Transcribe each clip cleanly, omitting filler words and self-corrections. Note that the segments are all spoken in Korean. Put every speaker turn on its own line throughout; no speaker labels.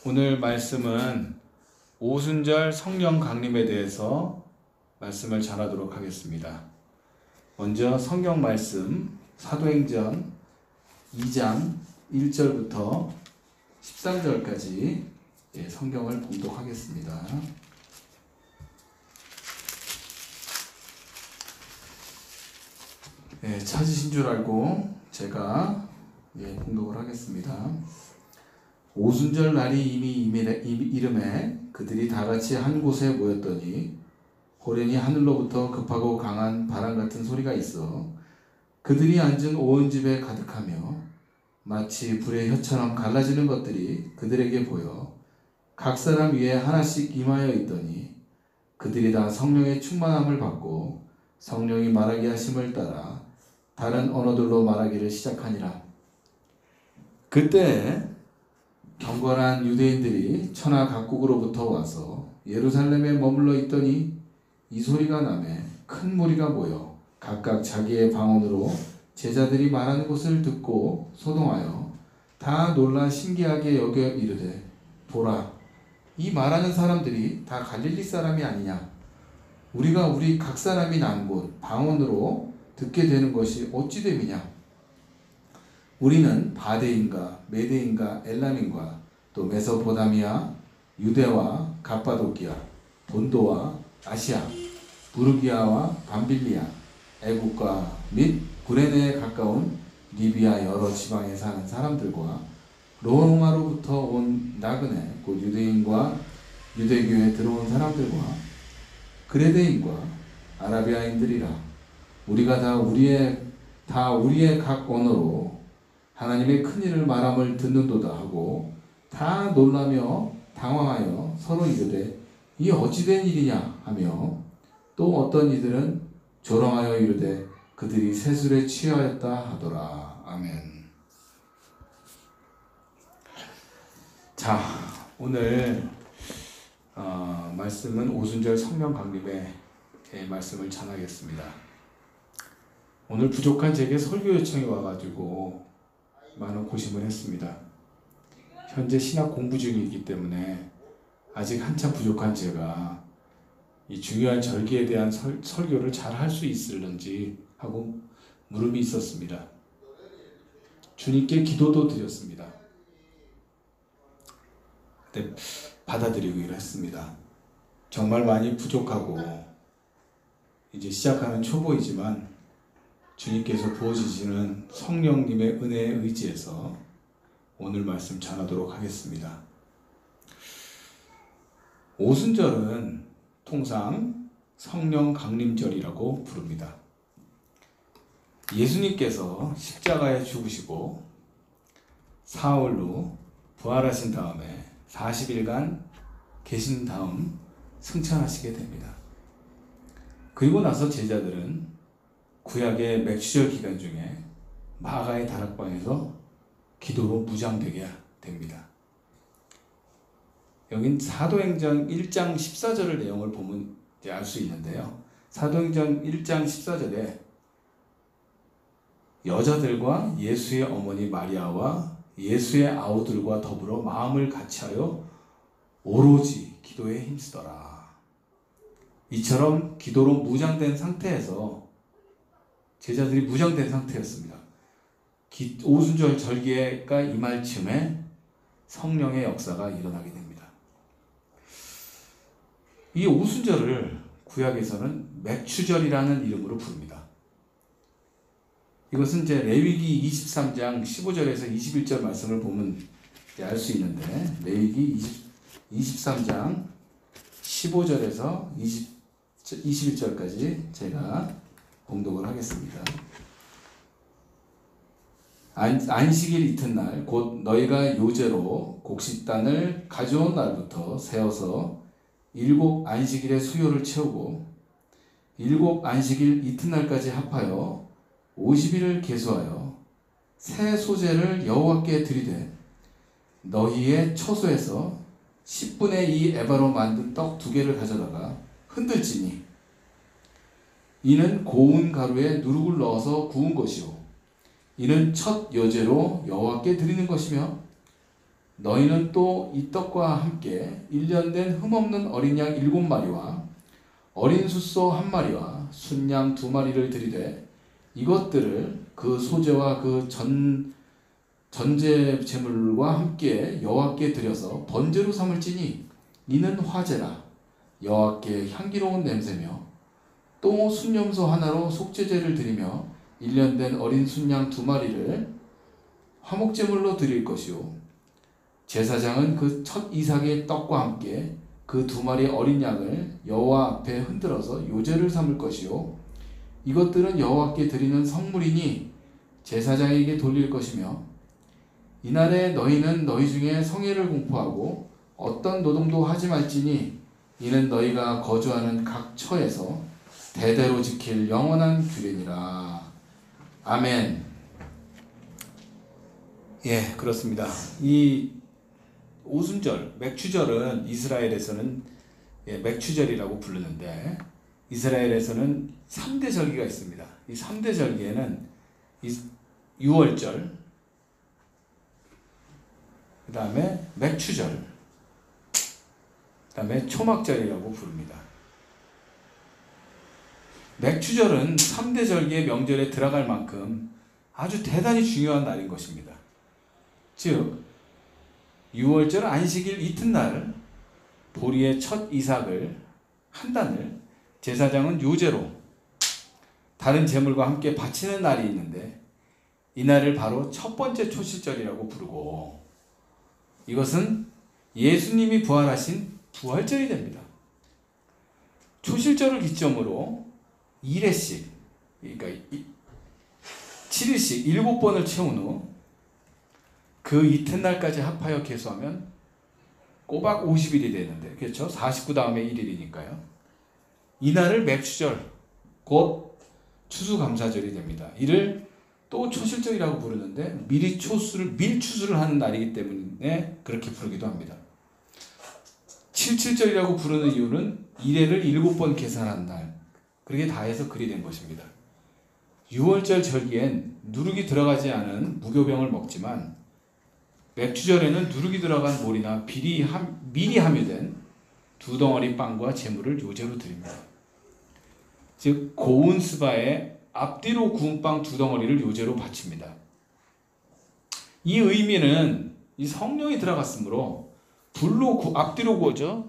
오늘 말씀은 오순절 성령 강림에 대해서 말씀을 전하도록 하겠습니다. 먼저 성경 말씀 사도행전 2장 1절부터 13절까지 성경을 봉독하겠습니다. 찾으신 줄 알고 제가 봉독을 하겠습니다. 오순절 날이 이미 이름에 그들이 다 같이 한 곳에 모였더니 호련히 하늘로부터 급하고 강한 바람 같은 소리가 있어 그들이 앉은 온 집에 가득하며 마치 불의 혀처럼 갈라지는 것들이 그들에게 보여 각 사람 위에 하나씩 임하여 있더니 그들이 다 성령의 충만함을 받고 성령이 말하게 하심을 따라 다른 언어들로 말하기를 시작하니라. 그때 경건한 유대인들이 천하 각국으로부터 와서 예루살렘에 머물러 있더니 이 소리가 나매 큰 무리가 모여 각각 자기의 방언으로 제자들이 말하는 것을 듣고 소동하여 다 놀라 신기하게 여겨 이르되 보라, 이 말하는 사람들이 다 갈릴리 사람이 아니냐? 우리가 우리 각 사람이 난 곳 방언으로 듣게 되는 것이 어찌 됨이냐? 우리는 바데인가 메데인가 엘람인과 또 메소포타미아, 유대와 갑바도기아, 본도와 아시아, 부르기아와 밤빌리아, 애국과 및 구레네에 가까운 리비아 여러 지방에 사는 사람들과 로마로부터 온 나그네 곧 유대인과 유대교에 들어온 사람들과 그레데인과 아라비아인들이라. 우리가 다 우리의 각 언어로 하나님의 큰일을 말함을 듣는도다 하고 다 놀라며 당황하여 서로 이르되 이 어찌된 일이냐 하며 또 어떤 이들은 조롱하여 이르되 그들이 세술에 취하였다 하더라. 아멘. 자, 오늘 말씀은 오순절 성령 강림의 말씀을 전하겠습니다. 오늘 부족한 제게 설교 요청이 와가지고 많은 고심을 했습니다. 현재 신학 공부 중이기 때문에 아직 한참 부족한 제가 이 중요한 절기에 대한 설교를 잘 할 수 있을런지 하고 물음이 있었습니다. 주님께 기도도 드렸습니다. 근데 받아들이기로 했습니다. 정말 많이 부족하고 이제 시작하는 초보이지만 주님께서 부어주시는 성령님의 은혜에 의지해서 오늘 말씀 전하도록 하겠습니다. 오순절은 통상 성령 강림절이라고 부릅니다. 예수님께서 십자가에 죽으시고 사흘로 부활하신 다음에 40일간 계신 다음 승천하시게 됩니다. 그리고 나서 제자들은 구약의 맥추절 기간 중에 마가의 다락방에서 기도로 무장되게 됩니다. 여긴 사도행전 1장 14절의 내용을 보면 알 수 있는데요. 사도행전 1장 14절에 여자들과 예수의 어머니 마리아와 예수의 아우들과 더불어 마음을 같이하여 오로지 기도에 힘쓰더라. 이처럼 기도로 무장된 상태에서 제자들이 무장된 상태였습니다. 오순절 절기가 임할 즈음에 성령의 역사가 일어나게 됩니다. 이 오순절을 구약에서는 맥추절이라는 이름으로 부릅니다. 이것은 이제 레위기 23장 15절에서 21절 말씀을 보면 알 수 있는데, 레위기 23장 15절에서 21절까지 제가 봉독을 하겠습니다. 안식일 이튿날 곧 너희가 요제로 곡식단을 가져온 날부터 세어서 7 안식일의 수요를 채우고 7 안식일 이튿날까지 합하여 50일을 계수하여 새 소재를 여호와께 드리되 너희의 처소에서 10분의 2 에바로 만든 떡 2개를 가져다가 흔들지니 이는 고운 가루에 누룩을 넣어서 구운 것이요 이는 첫 여제로 여호와께 드리는 것이며 너희는 또 이 떡과 함께 1년 된 흠없는 어린 양 7마리와 어린 숫소 1마리와 순양 2마리를 드리되 이것들을 그 소제와 그 전제 제물과 함께 여호와께 드려서 번제로 삼을지니 이는 화제라 여호와께 향기로운 냄새며 또 순염소 하나로 속죄제를 드리며 1년 된 어린 순양 2마리를 화목제물로 드릴 것이요 제사장은 그 첫 이삭의 떡과 함께 그 2마리 어린 양을 여호와 앞에 흔들어서 요제를 삼을 것이요 이것들은 여호와께 드리는 성물이니 제사장에게 돌릴 것이며 이날에 너희는 너희 중에 성회를 공포하고 어떤 노동도 하지 말지니 이는 너희가 거주하는 각 처에서 대대로 지킬 영원한 규례니라. 아멘. 예, 그렇습니다. 이 오순절, 맥추절은 이스라엘에서는 맥추절이라고 부르는데 이스라엘에서는 3대 절기가 있습니다. 이 3대 절기에는 유월절, 그 다음에 맥추절, 그 다음에 초막절이라고 부릅니다. 맥추절은 3대 절기의 명절에 들어갈 만큼 아주 대단히 중요한 날인 것입니다. 즉 6월절 안식일 이튿날 보리의 첫 이삭을 한 단을 제사장은 요제로 다른 제물과 함께 바치는 날이 있는데 이 날을 바로 첫 번째 초실절이라고 부르고 이것은 예수님이 부활하신 부활절이 됩니다. 초실절을 기점으로 1회씩 그러니까 7일씩 7번을 채운 후 그 이튿날까지 합하여 계수하면 꼬박 50일이 되는데 그렇죠? 49 다음에 1일이니까요. 이날을 맥추절 곧 추수감사절이 됩니다. 이를 또 초실절이라고 부르는데 밀추수를 하는 날이기 때문에 그렇게 부르기도 합니다. 77절이라고 부르는 이유는 1회를 7번 계산한 날 그렇게 다 해서 그리 된 것입니다. 6월절 절기엔 누룩이 들어가지 않은 무교병을 먹지만 맥추절에는 누룩이 들어간 몰이나 미리 함유된 2덩어리 빵과 제물을 요제로 드립니다. 즉 고운 스바에 앞뒤로 구운 빵 2덩어리를 요제로 바칩니다. 이 의미는 이 성령이 들어갔으므로 불로 앞뒤로 구워져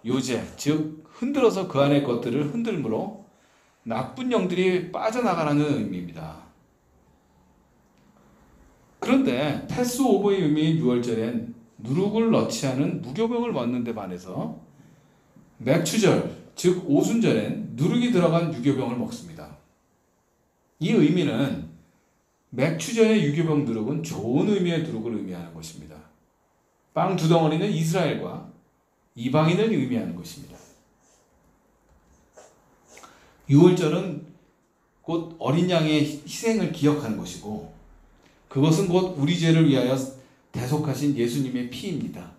요제 즉 흔들어서 그 안의 것들을 흔들므로 나쁜 영들이 빠져나가라는 의미입니다. 그런데 패스오버의 의미인 6월절엔 누룩을 넣지 않은 무교병을 먹는 데 반해서 맥추절 즉 오순절엔 누룩이 들어간 유교병을 먹습니다. 이 의미는 맥추절의 유교병 누룩은 좋은 의미의 누룩을 의미하는 것입니다. 빵 2덩어리는 이스라엘과 이방인을 의미하는 것입니다. 6월절은 곧 어린 양의 희생을 기억하는 것이고 그것은 곧 우리 죄를 위하여 대속하신 예수님의 피입니다.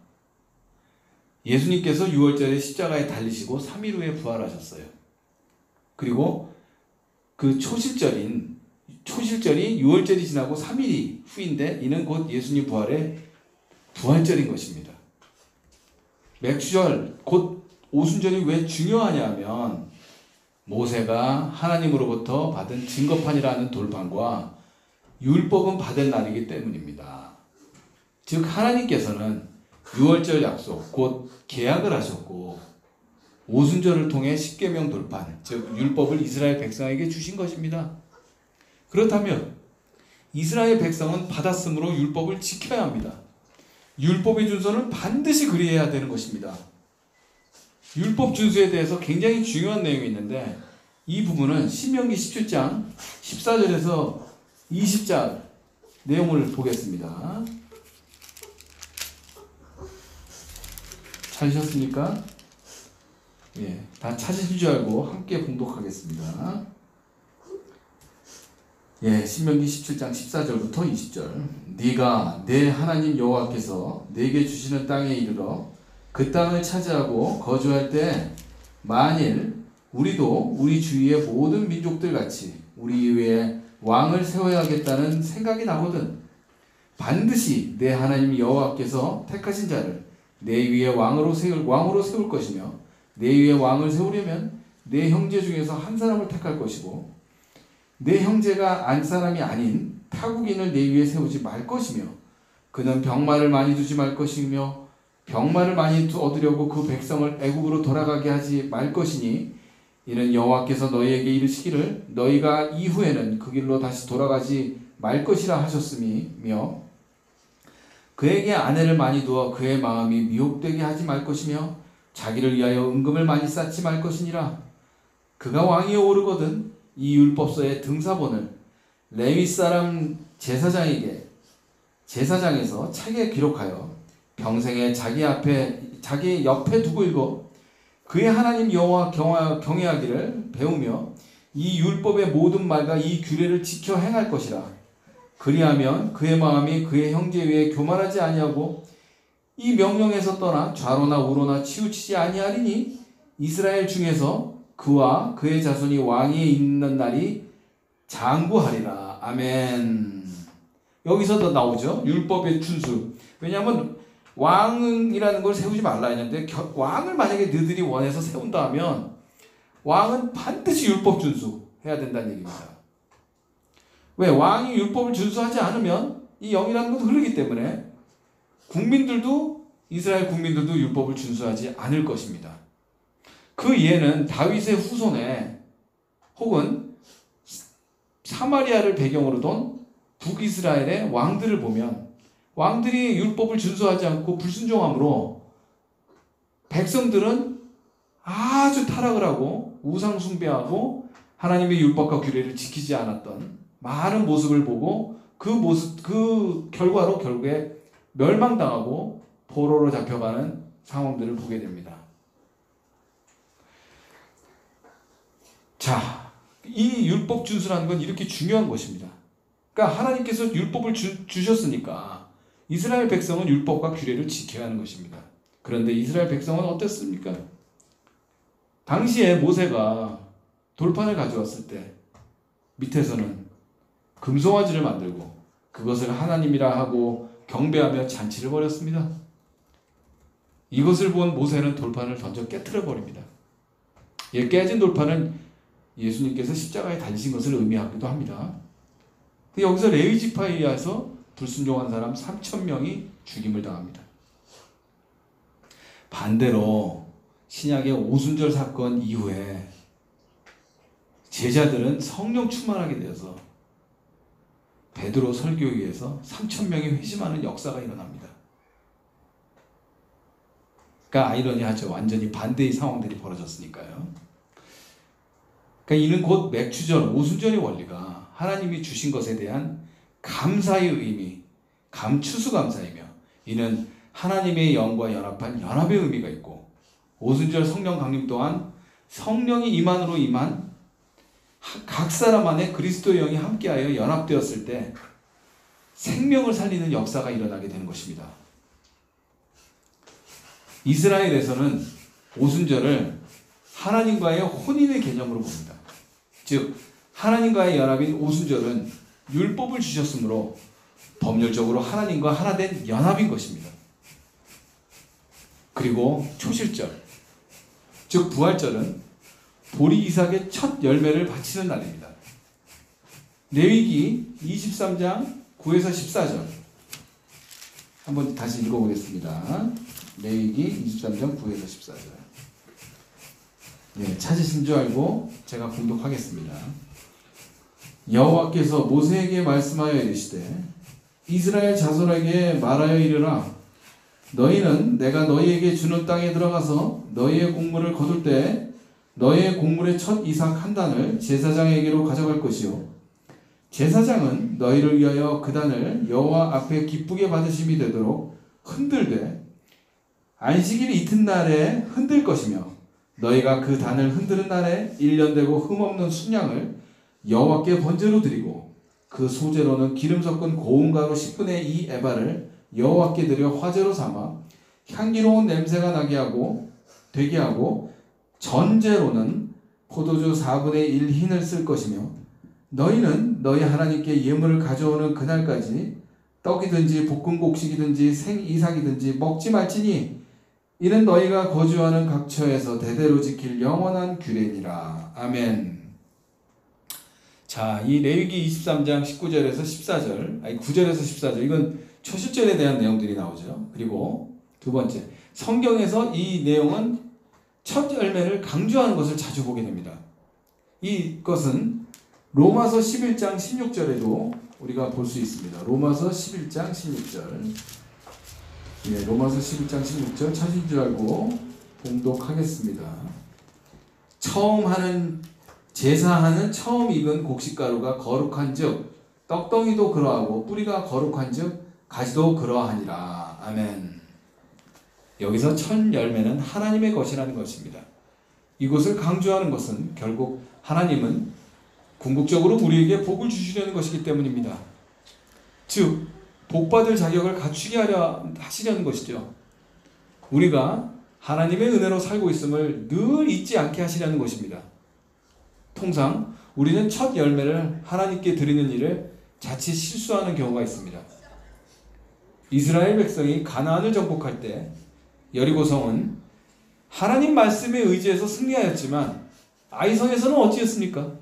예수님께서 6월절에 십자가에 달리시고 3일 후에 부활하셨어요. 그리고 그 초실절이 6월절이 지나고 3일이 후인데 이는 곧 예수님 부활의 부활절인 것입니다. 맥추절 곧 오순절이 왜 중요하냐면 모세가 하나님으로부터 받은 증거판이라는 돌판과 율법은 받을 날이기 때문입니다. 즉 하나님께서는 6월절 약속 곧 계약을 하셨고 오순절을 통해 십계명 돌판 즉 율법을 이스라엘 백성에게 주신 것입니다. 그렇다면 이스라엘 백성은 받았으므로 율법을 지켜야 합니다. 율법의 준수는 반드시 그리해야 되는 것입니다. 율법 준수에 대해서 굉장히 중요한 내용이 있는데 이 부분은 신명기 17장 14절에서 20절 내용을 보겠습니다. 찾으셨습니까? 예, 다 찾으신 줄 알고 함께 봉독하겠습니다. 예, 신명기 17장 14절부터 20절. 네가 내 하나님 여호와께서 내게 주시는 땅에 이르러 그 땅을 차지하고 거주할 때 만일 우리도 우리 주위의 모든 민족들 같이 우리 위에 왕을 세워야겠다는 생각이 나거든 반드시 내 하나님 여호와께서 택하신 자를 내 위에 왕으로 세울 것이며 내 위에 왕을 세우려면 내 형제 중에서 한 사람을 택할 것이고 내 형제가 안 사람이 아닌 타국인을 내 위에 세우지 말 것이며 그는 병마를 많이 두지 말 것이며 병마를 많이 얻으려고 그 백성을 애굽으로 돌아가게 하지 말 것이니 이는 여호와께서 너희에게 이르시기를 너희가 이후에는 그 길로 다시 돌아가지 말 것이라 하셨음이며 그에게 아내를 많이 두어 그의 마음이 미혹되게 하지 말 것이며 자기를 위하여 은금을 많이 쌓지 말 것이니라. 그가 왕위에 오르거든 이 율법서의 등사본을 레위 사람 제사장에서 책에 기록하여 평생에 자기 옆에 두고 읽어 그의 하나님 여호와 경외하기를 배우며 이 율법의 모든 말과 이 규례를 지켜 행할 것이라. 그리하면 그의 마음이 그의 형제 위에 교만하지 아니하고 이 명령에서 떠나 좌로나 우로나 치우치지 아니하리니 이스라엘 중에서 그와 그의 자손이 왕위에 있는 날이 장구하리라. 아멘. 여기서도 나오죠. 율법의 준수. 왜냐하면 왕이라는 걸 세우지 말라 했는데 왕을 만약에 너희들이 원해서 세운다 하면 왕은 반드시 율법 준수해야 된다는 얘기입니다. 왜? 왕이 율법을 준수하지 않으면 이 영이라는 건 흐르기 때문에 이스라엘 국민들도 율법을 준수하지 않을 것입니다. 그 예는 다윗의 후손에 혹은 사마리아를 배경으로 둔 북이스라엘의 왕들을 보면 왕들이 율법을 준수하지 않고 불순종함으로 백성들은 아주 타락을 하고 우상 숭배하고 하나님의 율법과 규례를 지키지 않았던 많은 모습을 보고 그 결과로 결국에 멸망당하고 포로로 잡혀가는 상황들을 보게 됩니다. 자, 이 율법 준수라는 건 이렇게 중요한 것입니다. 그러니까 하나님께서 율법을 주셨으니까 이스라엘 백성은 율법과 규례를 지켜야 하는 것입니다. 그런데 이스라엘 백성은 어땠습니까? 당시에 모세가 돌판을 가져왔을 때 밑에서는 금송아지를 만들고 그것을 하나님이라 하고 경배하며 잔치를 벌였습니다. 이것을 본 모세는 돌판을 던져 깨트려 버립니다. 깨진 돌판은 예수님께서 십자가에 달리신 것을 의미하기도 합니다. 여기서 레위 지파에 의해서 불순종한 사람 3,000명이 죽임을 당합니다. 반대로 신약의 오순절 사건 이후에 제자들은 성령 충만하게 되어서 베드로 설교에 의해서 3,000명이 회심하는 역사가 일어납니다. 그러니까 아이러니하죠. 완전히 반대의 상황들이 벌어졌으니까요. 그러니까 이는 곧 맥추절, 오순절의 원리가 하나님이 주신 것에 대한 감사의 의미, 추수감사이며 이는 하나님의 영과 연합한 연합의 의미가 있고 오순절 성령 강림 또한 성령이 임한으로 임한 각 사람 안에 그리스도의 영이 함께하여 연합되었을 때 생명을 살리는 역사가 일어나게 되는 것입니다. 이스라엘에서는 오순절을 하나님과의 혼인의 개념으로 봅니다. 즉 하나님과의 연합인 오순절은 율법을 주셨으므로 법률적으로 하나님과 하나 된 연합인 것입니다. 그리고 초실절, 즉 부활절은 보리 이삭의 첫 열매를 바치는 날입니다. 레위기 23장 9에서 14절 한번 다시 읽어보겠습니다. 레위기 23장 9에서 14절. 찾으신 줄 알고 제가 공독하겠습니다. 여호와께서 모세에게 말씀하여 이르시되 이스라엘 자손에게 말하여 이르라. 너희는 내가 너희에게 주는 땅에 들어가서 너희의 곡물을 거둘 때 너희의 곡물의 첫 이삭 한 단을 제사장에게로 가져갈 것이요 제사장은 너희를 위하여 그 단을 여호와 앞에 기쁘게 받으심이 되도록 흔들되 안식일 이튿날에 흔들 것이며 너희가 그 단을 흔드는 날에 1년 되고 흠없는 순양을 여호와께 번제로 드리고 그 소제로는 기름 섞은 고운 가루 10분의 2 에바를 여호와께 드려 화제로 삼아 향기로운 냄새가 되게 하고 전제로는 포도주 4분의 1 흰을 쓸 것이며 너희는 너희 하나님께 예물을 가져오는 그날까지 떡이든지 볶은 곡식이든지 생이삭이든지 먹지 말지니 이는 너희가 거주하는 각처에서 대대로 지킬 영원한 규례니라. 아멘. 자, 이 레위기 23장 19절에서 14절, 아니 9절에서 14절, 이건 초실절에 대한 내용들이 나오죠. 그리고 두 번째, 성경에서 이 내용은 첫 열매를 강조하는 것을 자주 보게 됩니다. 이것은 로마서 11장 16절에도 우리가 볼 수 있습니다. 로마서 11장 16절. 예, 로마서 11장 16절 찾으신 줄 알고 봉독하겠습니다. 처음 하는 제사하는 처음 익은 곡식가루가 거룩한즉 떡덩이도 그러하고 뿌리가 거룩한즉 가지도 그러하니라. 아멘. 여기서 첫 열매는 하나님의 것이라는 것입니다. 이것을 강조하는 것은 결국 하나님은 궁극적으로 우리에게 복을 주시려는 것이기 때문입니다. 즉 복받을 자격을 갖추게 하시려는 것이죠. 우리가 하나님의 은혜로 살고 있음을 늘 잊지 않게 하시려는 것입니다. 통상 우리는 첫 열매를 하나님께 드리는 일을 자칫 실수하는 경우가 있습니다. 이스라엘 백성이 가나안을 정복할 때 여리고성은 하나님 말씀에 의지해서 승리하였지만 아이성에서는 어찌했습니까?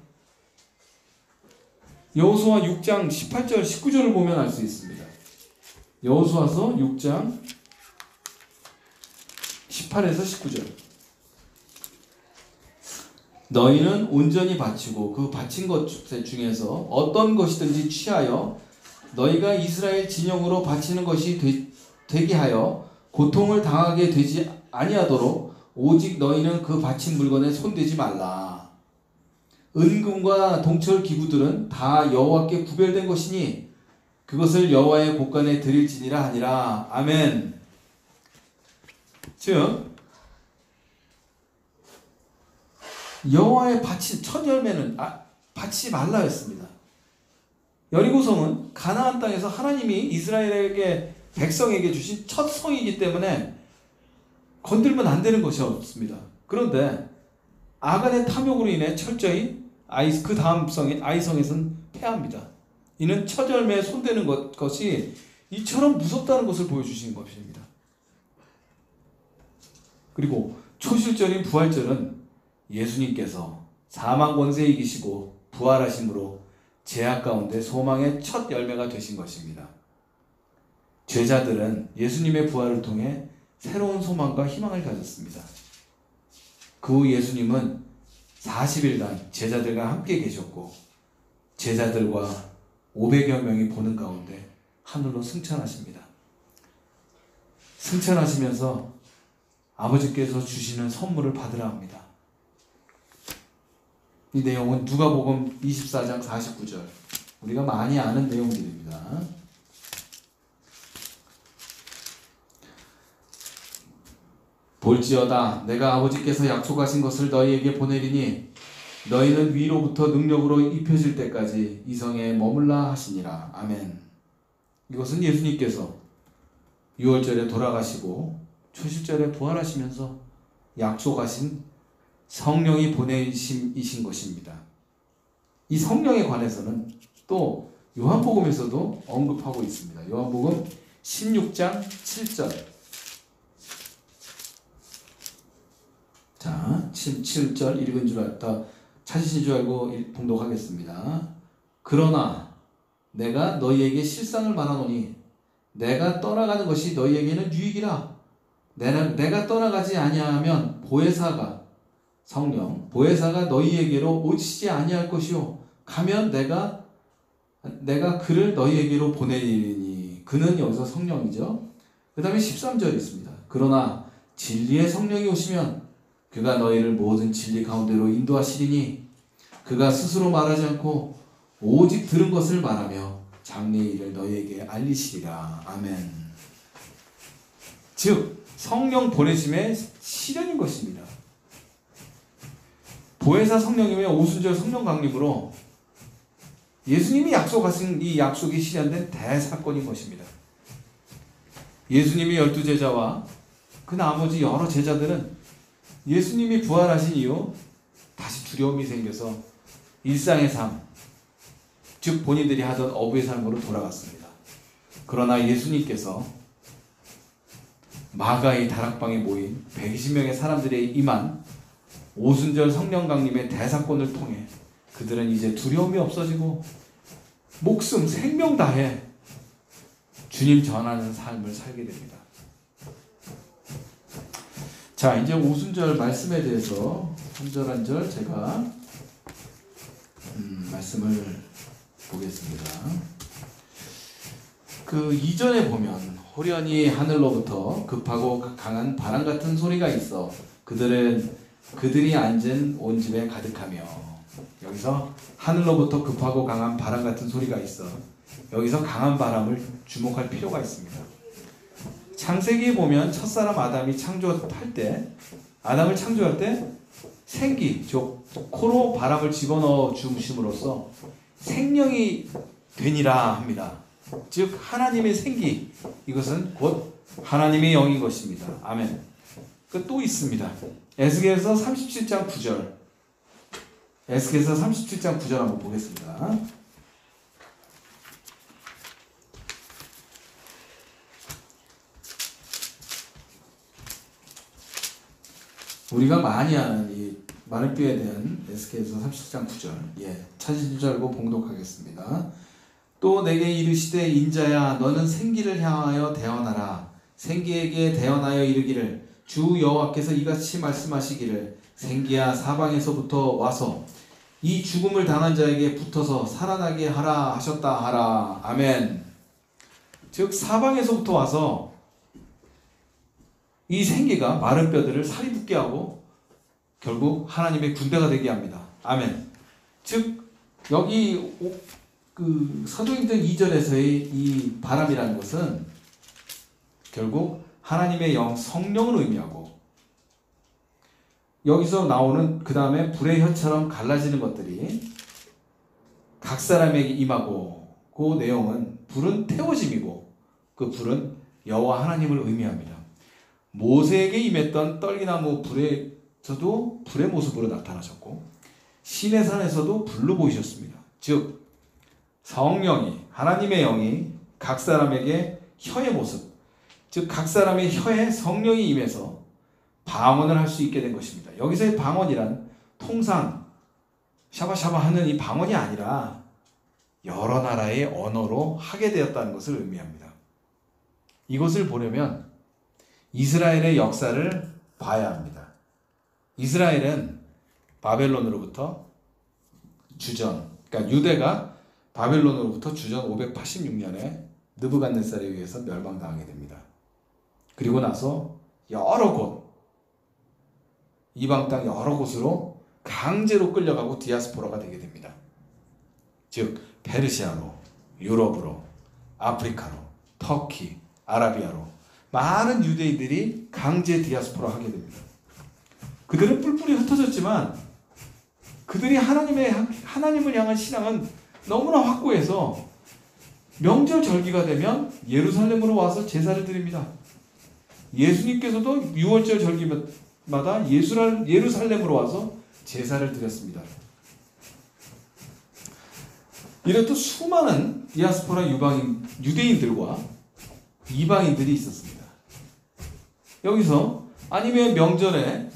여호수아 6장 18절 19절을 보면 알 수 있습니다. 여호수아서 6장 18에서 19절. 너희는 온전히 바치고 그 바친 것 중에서 어떤 것이든지 취하여 너희가 이스라엘 진영으로 바치는 것이 되게 하여 고통을 당하게 되지 아니하도록 오직 너희는 그 바친 물건에 손대지 말라. 은금과 동철 기구들은 다 여호와께 구별된 것이니 그것을 여호와의 곳간에 드릴지니라 하니라. 아멘. 즉 여호와의 바친 첫 열매는 바치지 말라였습니다. 여리고성은 가나안 땅에서 하나님이 이스라엘에게 백성에게 주신 첫 성이기 때문에 건들면 안 되는 것이 없습니다. 그런데 아간의 탐욕으로 인해 철저히 그 다음 성인 아이성에서는 패합니다. 이는 첫 열매에 손대는 것이 이처럼 무섭다는 것을 보여주신 것입니다. 그리고 초실절인 부활절은 예수님께서 사망 권세에 이기시고 부활하심으로 죄악 가운데 소망의 첫 열매가 되신 것입니다. 제자들은 예수님의 부활을 통해 새로운 소망과 희망을 가졌습니다. 그 후 예수님은 40일간 제자들과 함께 계셨고 제자들과 500여 명이 보는 가운데 하늘로 승천하십니다. 승천하시면서 아버지께서 주시는 선물을 받으라 합니다. 이 내용은 누가복음 24장 49절, 우리가 많이 아는 내용들입니다. 볼지어다 내가 아버지께서 약속하신 것을 너희에게 보내리니 너희는 위로부터 능력으로 입혀질 때까지 이 성에 머물라 하시니라. 아멘. 이것은 예수님께서 6월절에 돌아가시고 초실절에 부활하시면서 약속하신 성령이 보내심이신 것입니다. 이 성령에 관해서는 또 요한복음에서도 언급하고 있습니다. 요한복음 16장 7절. 자, 7절 읽은 줄 알다 찾으신 줄 알고 봉독하겠습니다. 그러나 내가 너희에게 실상을 말하노니 내가 떠나가는 것이 너희에게는 유익이라. 내가 떠나가지 아니하면 보혜사가 성령 보혜사가 너희에게로 오시지 아니할 것이요 가면 내가 그를 너희에게로 보내리니. 그는 여기서 성령이죠. 그 다음에 13절이 있습니다. 그러나 진리의 성령이 오시면 그가 너희를 모든 진리 가운데로 인도하시리니 그가 스스로 말하지 않고 오직 들은 것을 말하며 장래의 일을 너희에게 알리시리라. 아멘. 즉 성령 보내심의 실현인 것입니다. 보혜사 성령님의 오순절 성령 강림으로 예수님이 약속하신 이 약속이 실현된 대사건인 것입니다. 예수님이 12제자와 그 나머지 여러 제자들은 예수님이 부활하신 이후 다시 두려움이 생겨서 일상의 삶, 즉 본인들이 하던 어부의 삶으로 돌아갔습니다. 그러나 예수님께서 마가의 다락방에 모인 120명의 사람들의 임한 오순절 성령 강림의 대사건을 통해 그들은 이제 두려움이 없어지고 목숨, 생명 다해 주님 전하는 삶을 살게 됩니다. 자, 이제 오순절 말씀에 대해서 한 절 한 절 제가 말씀을 보겠습니다. 그 이전에 보면 호련히 하늘로부터 급하고 강한 바람 같은 소리가 있어 그들이 앉은 온 집에 가득하며, 여기서 하늘로부터 급하고 강한 바람 같은 소리가 있어, 여기서 강한 바람을 주목할 필요가 있습니다. 창세기에 보면 첫사람 아담을 창조할 때 생기, 즉 코로 바람을 집어넣어 주심으로써 생명이 되니라 합니다. 즉 하나님의 생기, 이것은 곧 하나님의 영인 것입니다. 아멘. 또 있습니다. 에스겔서 37장 9절. 에스겔서 37장 9절 한번 보겠습니다. 우리가 많이 아는 이 마른뼈에 대한 에스겔서 37장 9절. 찾으신 줄 알고 봉독하겠습니다. 또 내게 이르시되 인자야 너는 생기를 향하여 대언하라. 생기에게 대언하여 이르기를 주 여호와께서 이같이 말씀하시기를 생기야 사방에서부터 와서 이 죽음을 당한 자에게 붙어서 살아나게 하라 하셨다 하라. 아멘. 즉 사방에서부터 와서 이 생기가 마른 뼈들을 살이 붙게 하고 결국 하나님의 군대가 되게 합니다. 아멘. 즉 여기 사도행전 2절에서의 이 바람이라는 것은 결국 하나님의 영 성령을 의미하고, 여기서 나오는 그 다음에 불의 혀처럼 갈라지는 것들이 각 사람에게 임하고, 그 내용은 불은 태워짐이고 그 불은 여호와 하나님을 의미합니다. 모세에게 임했던 떨기나무 불에서도 불의 모습으로 나타나셨고 시내산에서도 불로 보이셨습니다. 즉 성령이, 하나님의 영이 각 사람에게 혀의 모습, 즉 각 사람의 혀에 성령이 임해서 방언을 할 수 있게 된 것입니다. 여기서의 방언이란 통상 샤바샤바 하는 이 방언이 아니라 여러 나라의 언어로 하게 되었다는 것을 의미합니다. 이것을 보려면 이스라엘의 역사를 봐야 합니다. 이스라엘은 바벨론으로부터 그러니까 유대가 바벨론으로부터 주전 586년에 느부갓네살에 의해서 멸망당하게 됩니다. 그리고 나서 여러 곳, 이방 땅 여러 곳으로 강제로 끌려가고 디아스포라가 되게 됩니다. 즉 페르시아로, 유럽으로, 아프리카로, 터키, 아라비아로 많은 유대인들이 강제 디아스포라 하게 됩니다. 그들은 뿔뿔이 흩어졌지만 그들이 하나님을 향한 신앙은 너무나 확고해서 명절 절기가 되면 예루살렘으로 와서 제사를 드립니다. 예수님께서도 6월절 절기마다 예루살렘으로 와서 제사를 드렸습니다. 이렇듯 수많은 디아스포라 유대인들과 이방인들이 있었습니다. 여기서 아니면 명절에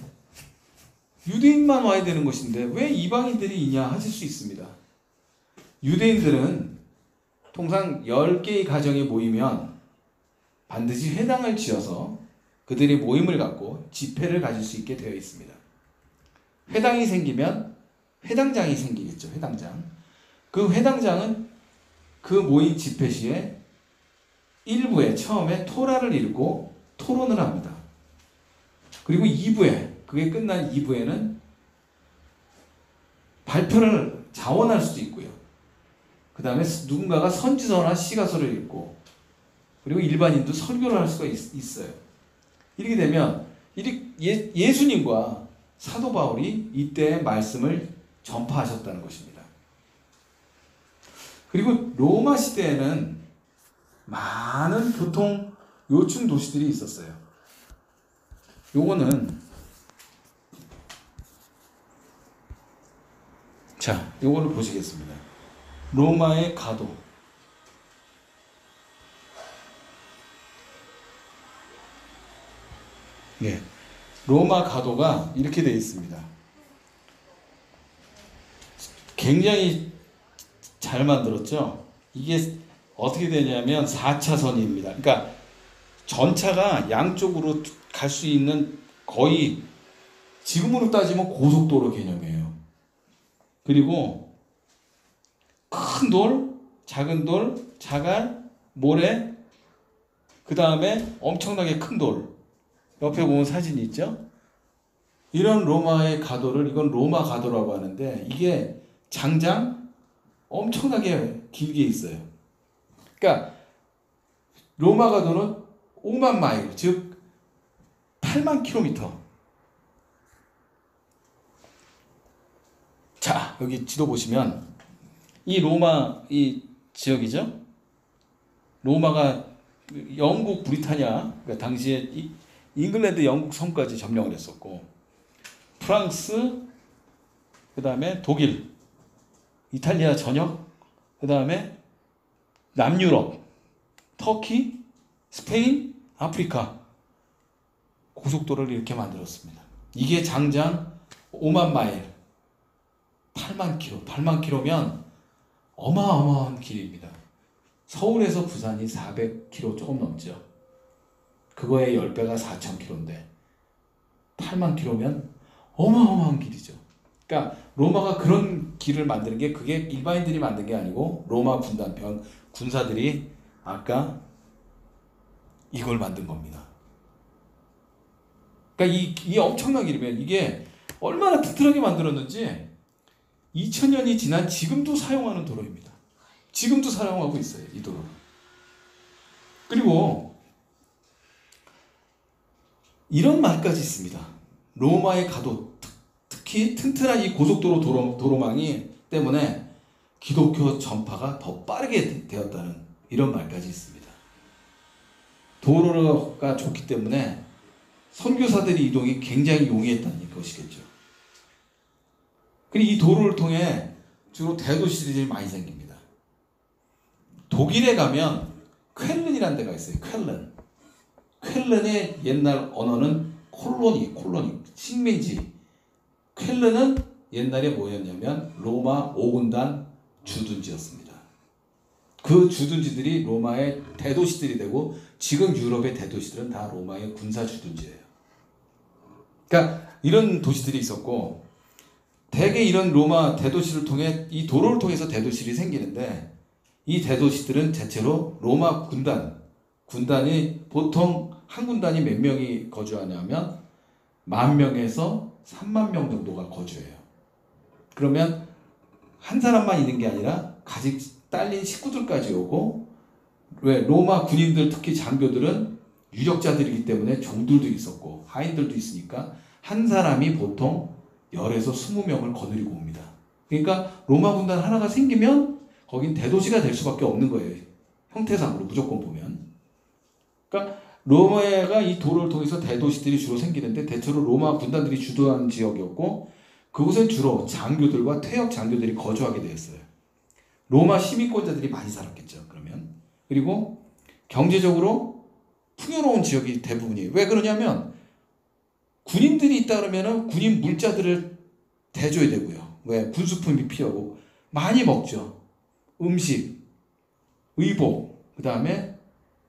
유대인만 와야 되는 것인데 왜 이방인들이 있냐 하실 수 있습니다. 유대인들은 통상 10개의 가정이 모이면 반드시 회당을 지어서 그들이 모임을 갖고 집회를 가질 수 있게 되어 있습니다. 회당이 생기면 회당장이 생기겠죠. 회당장. 그 회당장은 그 모인 집회 시에 일부에 처음에 토라를 읽고 토론을 합니다. 그리고 2부에, 그게 끝난 2부에는 발표를 자원할 수도 있고요. 그 다음에 누군가가 선지서나 시가서를 읽고, 그리고 일반인도 설교를 할 수가 있어요. 이렇게 되면 예수님과 사도 바울이 이때 말씀을 전파하셨다는 것입니다. 그리고 로마 시대에는 많은 교통 요충 도시들이 있었어요. 요거는 요거를 보시겠습니다. 로마의 가도. 예. 로마 가도가 이렇게 되어 있습니다. 굉장히 잘 만들었죠. 이게 어떻게 되냐면 4차선입니다. 그러니까 전차가 양쪽으로 갈 수 있는 거의 지금으로 따지면 고속도로 개념이에요. 그리고 큰 돌, 작은 돌, 자갈, 모래, 그 다음에 엄청나게 큰 돌. 옆에 보면 사진이 있죠? 이런 로마의 가도를, 이건 로마 가도라고 하는데, 이게 장장 엄청나게 길게 있어요. 그러니까 로마 가도는 5만 마일, 즉 8만 킬로미터. 자, 여기 지도 보시면 이 로마 이 지역이죠. 로마가 영국, 브리타니아, 그러니까 당시에 잉글랜드, 영국 섬까지 점령을 했었고, 프랑스, 그 다음에 독일, 이탈리아 전역, 그 다음에 남유럽, 터키, 스페인, 아프리카 고속도로를 이렇게 만들었습니다. 이게 장장 5만 마일, 8만 킬로, 8만 킬로면 어마어마한 길입니다. 서울에서 부산이 400킬로 조금 넘죠. 그거의 10배가 4,000킬로인데 8만 킬로면 어마어마한 길이죠. 그러니까 로마가 그런 길을 만드는 게, 그게 일반인들이 만든 게 아니고 로마 군단병 군사들이 아까 이걸 만든 겁니다. 그러니까 이 엄청난 길이면 이게 얼마나 튼튼하게 만들었는지 2000년이 지난 지금도 사용하는 도로입니다. 지금도 사용하고 있어요, 이 도로. 그리고 이런 말까지 있습니다. 로마의 가도, 특히 튼튼한 이 고속도로 도로망이 때문에 기독교 전파가 더 빠르게 되었다는 이런 말까지 있습니다. 도로가 좋기 때문에 선교사들의 이동이 굉장히 용이했다는 것이겠죠. 그리고 이 도로를 통해 주로 대도시들이 많이 생깁니다. 독일에 가면 쾰른이라는 데가 있어요. 쾰른. 쾰른의 옛날 언어는 콜로니, 식민지. 쾰른은 옛날에 뭐였냐면 로마 5군단 주둔지였습니다. 그 주둔지들이 로마의 대도시들이 되고, 지금 유럽의 대도시들은 다 로마의 군사 주둔지예요. 그러니까 이런 도시들이 있었고, 대개 이런 로마 대도시를 통해, 이 도로를 통해서 대도시들이 생기는데, 이 대도시들은 대체로 로마 군단이 보통 한 군단이 몇 명이 거주하냐면 10,000명에서 30,000명 정도가 거주해요. 그러면 한 사람만 있는 게 아니라 가지 딸린 식구들까지 오고, 왜 로마 군인들, 특히 장교들은 유력자들이기 때문에 종들도 있었고 하인들도 있으니까 한 사람이 보통 10에서 20명을 거느리고 옵니다. 그러니까 로마 군단 하나가 생기면 거긴 대도시가 될 수밖에 없는 거예요. 형태상으로 무조건 보면. 그러니까 로마가 이 도로를 통해서 대도시들이 주로 생기는데, 대체로 로마 군단들이 주도하는 지역이었고, 그곳엔 주로 장교들과 퇴역 장교들이 거주하게 되었어요. 로마 시민권자들이 많이 살았겠죠, 그러면. 그리고 경제적으로 풍요로운 지역이 대부분이에요. 왜 그러냐면 군인들이 있다 그러면 군인 물자들을 대줘야 되고요. 왜? 군수품이 필요하고 많이 먹죠. 음식, 의복, 그 다음에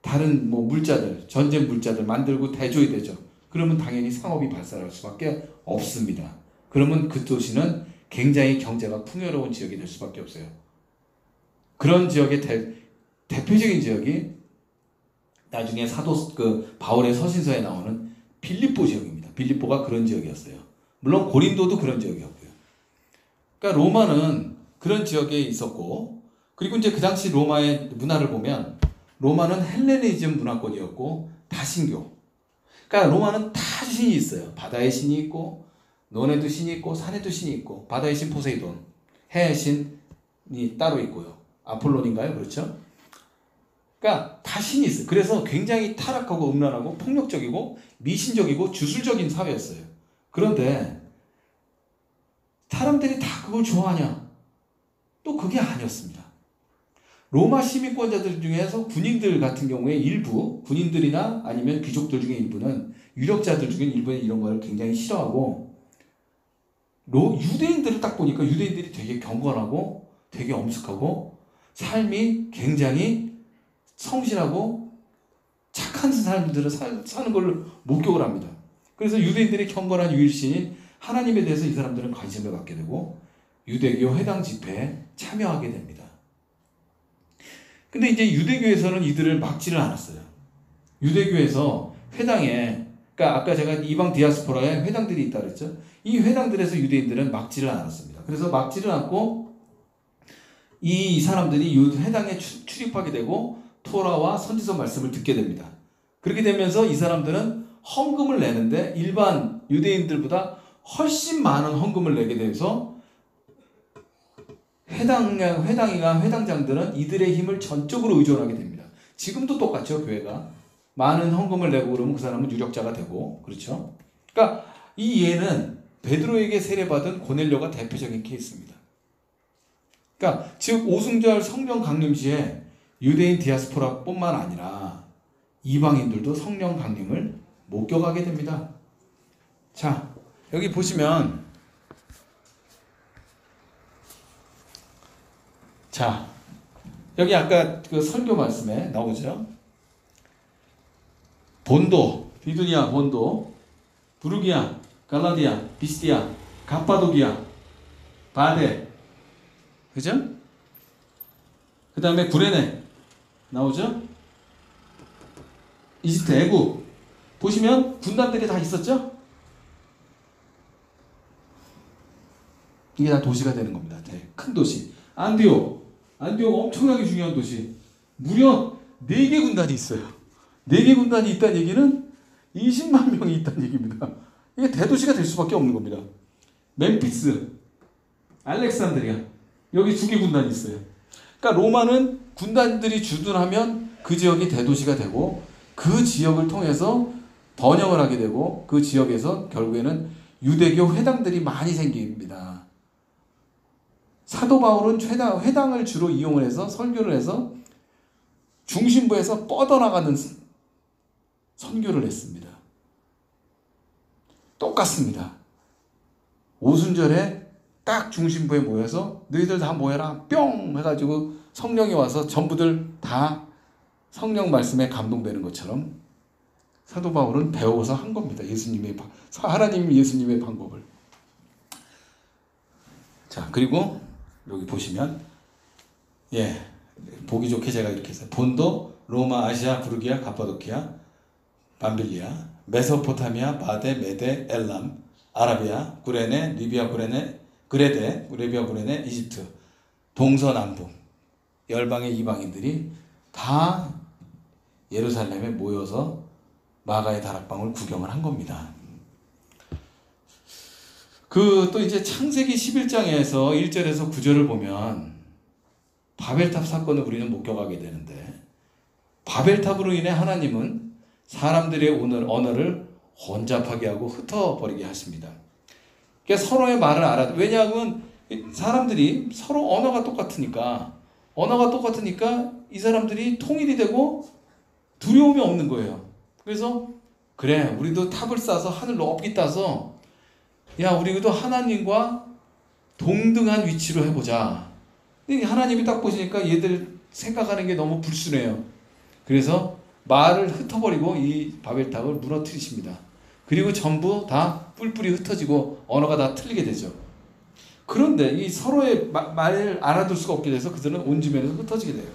다른 뭐 물자들, 전쟁 물자들 만들고 대줘야 되죠. 그러면 당연히 상업이 발달할 수밖에 없습니다. 그러면 그 도시는 굉장히 경제가 풍요로운 지역이 될 수밖에 없어요. 그런 지역의 대표적인 지역이 나중에 바울의 서신서에 나오는 빌립보 지역입니다. 빌립보가 그런 지역이었어요. 물론 고린도도 그런 지역이었고요. 그러니까 로마는 그런 지역에 있었고, 그리고 이제 그 당시 로마의 문화를 보면 로마는 헬레니즘 문화권이었고 다신교. 그러니까 로마는 다 신이 있어요. 바다의 신이 있고, 논에도 신이 있고, 산에도 신이 있고, 바다의 신 포세이돈, 해의 신이 따로 있고요. 아폴론인가요? 그렇죠? 그러니까 다 신이 있어요. 그래서 굉장히 타락하고 음란하고 폭력적이고 미신적이고 주술적인 사회였어요. 그런데 사람들이 다 그걸 좋아하냐? 또 그게 아니었습니다. 로마 시민권자들 중에서 군인들 같은 경우에 일부, 군인들이나 아니면 귀족들 중에 일부는 유력자들 중에 일본이 이런 걸 굉장히 싫어하고, 유대인들을 딱 보니까 유대인들이 되게 경건하고 되게 엄숙하고 삶이 굉장히 성실하고 착한 사람들을 사는 걸 목격을 합니다. 그래서 유대인들의 경건한 유일신인 하나님에 대해서 이 사람들은 관심을 갖게 되고 유대교 회당 집회에 참여하게 됩니다. 근데 이제 유대교에서는 이들을 막지를 않았어요. 유대교에서 회당에, 그러니까 아까 제가 이방 디아스포라에 회당들이 있다 그랬죠. 이 회당들에서 유대인들은 막지를 않았습니다. 그래서 막지를 않고 이 사람들이 회당에 출입하게 되고 토라와 선지서 말씀을 듣게 됩니다. 그렇게 되면서 이 사람들은 헌금을 내는데 일반 유대인들보다 훨씬 많은 헌금을 내게 돼서 회당장들은 이들의 힘을 전적으로 의존하게 됩니다. 지금도 똑같죠. 교회가 많은 헌금을 내고 그러면 그 사람은 유력자가 되고, 그렇죠. 그러니까 이 예는 베드로에게 세례받은 고넬료가 대표적인 케이스입니다. 그러니까 즉 오순절 성령 강림 시에 유대인 디아스포라뿐만 아니라 이방인들도 성령 강림을 목격하게 됩니다. 자, 여기 보시면, 자, 여기 아까 그 설교 말씀에 나오죠. 본도, 비두니아, 본도, 부르기아, 갈라디아, 비스디아, 갑바도기아, 바데, 그죠? 그 다음에 구레네 나오죠? 이집트, 애굽 보시면 군단들이 다 있었죠? 이게 다 도시가 되는 겁니다. 큰 도시. 안디옥 엄청나게 중요한 도시. 무려 4개 군단이 있어요. 4개 군단이 있다는 얘기는 20만 명이 있다는 얘기입니다. 이게 대도시가 될 수밖에 없는 겁니다. 멤피스, 알렉산드리아, 여기 2개 군단이 있어요. 그러니까 로마는 군단들이 주둔하면 그 지역이 대도시가 되고 그 지역을 통해서 번영을 하게 되고 그 지역에서 결국에는 유대교 회당들이 많이 생깁니다. 사도 바울은 회당을 주로 이용을 해서 설교를 해서 중심부에서 뻗어나가는 선교를 했습니다. 똑같습니다. 오순절에 딱 중심부에 모여서 너희들 다 모여라 뿅 해가지고 성령이 와서 전부들 다 성령 말씀에 감동되는 것처럼 사도 바울은 배워서 한 겁니다. 하나님 예수님의 방법을. 자, 그리고 여기 보시면 보기 좋게 제가 이렇게 했어요. 본도, 로마, 아시아, 부르기아, 갑바도키아, 밤빌리아, 메소포타미아, 바데, 메데, 엘람, 아라비아, 구레네, 리비아 구레네, 그레데, 리비아 구레네, 이집트, 동서남북 열방의 이방인들이 다 예루살렘에 모여서 마가의 다락방을 구경을 한 겁니다. 또 이제 창세기 11장에서 1절에서 9절을 보면 바벨탑 사건을 우리는 목격하게 되는데, 바벨탑으로 인해 하나님은 사람들의 언어를 혼잡하게 하고 흩어버리게 하십니다. 그러니까 서로의 말을 왜냐하면 사람들이 서로 언어가 똑같으니까 이 사람들이 통일이 되고 두려움이 없는 거예요. 그래서 그래, 우리도 탑을 쌓아서 하늘 높이 따서 우리도 하나님과 동등한 위치로 해보자. 근데 하나님이 딱 보시니까 얘들 생각하는 게 너무 불순해요. 그래서 말을 흩어버리고 이 바벨탑을 무너뜨리십니다. 그리고 전부 다 뿔뿔이 흩어지고 언어가 다 틀리게 되죠. 그런데 이 서로의 말을 알아들 수가 없게 돼서 그들은 온 주변에서 흩어지게 돼요.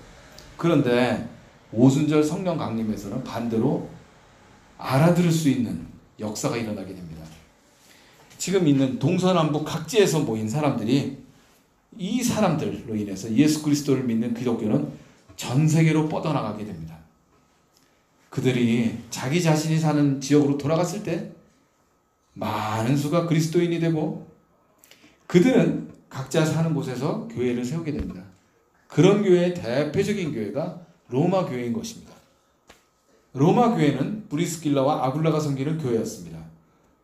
그런데 오순절 성령 강림에서는 반대로 알아들을 수 있는 역사가 일어나게 됩니다. 지금 있는 동서남북 각지에서 모인 사람들이 이 사람들로 인해서 예수 그리스도를 믿는 기독교는 전 세계로 뻗어나가게 됩니다. 그들이 자기 자신이 사는 지역으로 돌아갔을 때 많은 수가 그리스도인이 되고 그들은 각자 사는 곳에서 교회를 세우게 됩니다. 그런 교회의 대표적인 교회가 로마 교회인 것입니다. 로마 교회는 브리스길라와 아굴라가 섬기는 교회였습니다.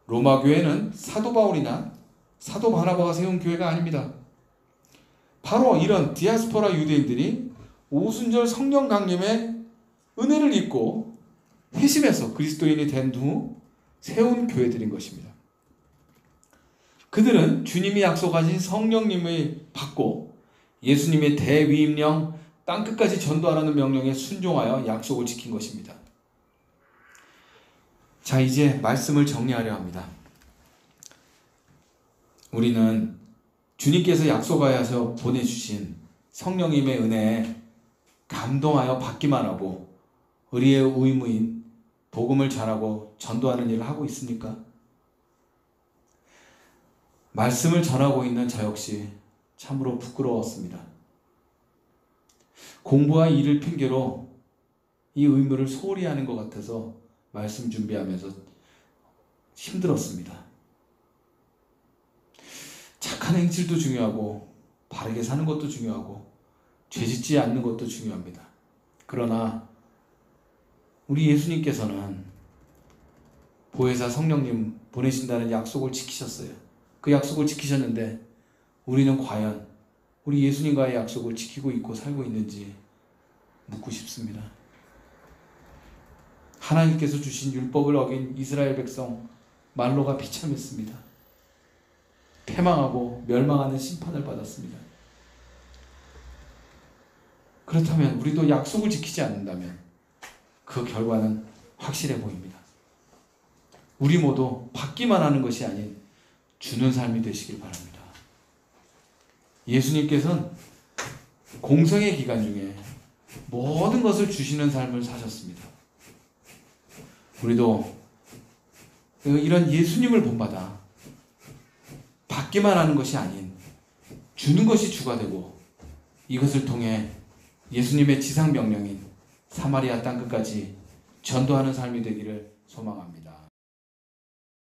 로마 교회는 사도 바울이나 사도 바나바가 세운 교회가 아닙니다. 바로 이런 디아스포라 유대인들이 오순절 성령 강림의 은혜를 입고 회심해서 그리스도인이 된 후 세운 교회들인 것입니다. 그들은 주님이 약속하신 성령님을 받고 예수님의 대위임령 땅끝까지 전도하라는 명령에 순종하여 약속을 지킨 것입니다. 자, 이제 말씀을 정리하려 합니다. 우리는 주님께서 약속하여서 보내주신 성령님의 은혜에 감동하여 받기만 하고 우리의 의무인 복음을 전하고 전도하는 일을 하고 있습니까? 말씀을 전하고 있는 저 역시 참으로 부끄러웠습니다. 공부와 일을 핑계로 이 의무를 소홀히 하는 것 같아서 말씀 준비하면서 힘들었습니다. 착한 행실도 중요하고 바르게 사는 것도 중요하고 죄짓지 않는 것도 중요합니다. 그러나 우리 예수님께서는 보혜사 성령님 보내신다는 약속을 지키셨어요. 그 약속을 지키셨는데 우리는 과연 우리 예수님과의 약속을 지키고 있고 살고 있는지 묻고 싶습니다. 하나님께서 주신 율법을 어긴 이스라엘 백성 말로가 비참했습니다. 패망하고 멸망하는 심판을 받았습니다. 그렇다면 우리도 약속을 지키지 않는다면 그 결과는 확실해 보입니다. 우리 모두 받기만 하는 것이 아닌 주는 삶이 되시길 바랍니다. 예수님께서는 공생의 기간 중에 모든 것을 주시는 삶을 사셨습니다. 우리도 이런 예수님을 본받아 받기만 하는 것이 아닌 주는 것이 주가 되고 이것을 통해 예수님의 지상 명령인 사마리아 땅끝까지 전도하는 삶이 되기를 소망합니다.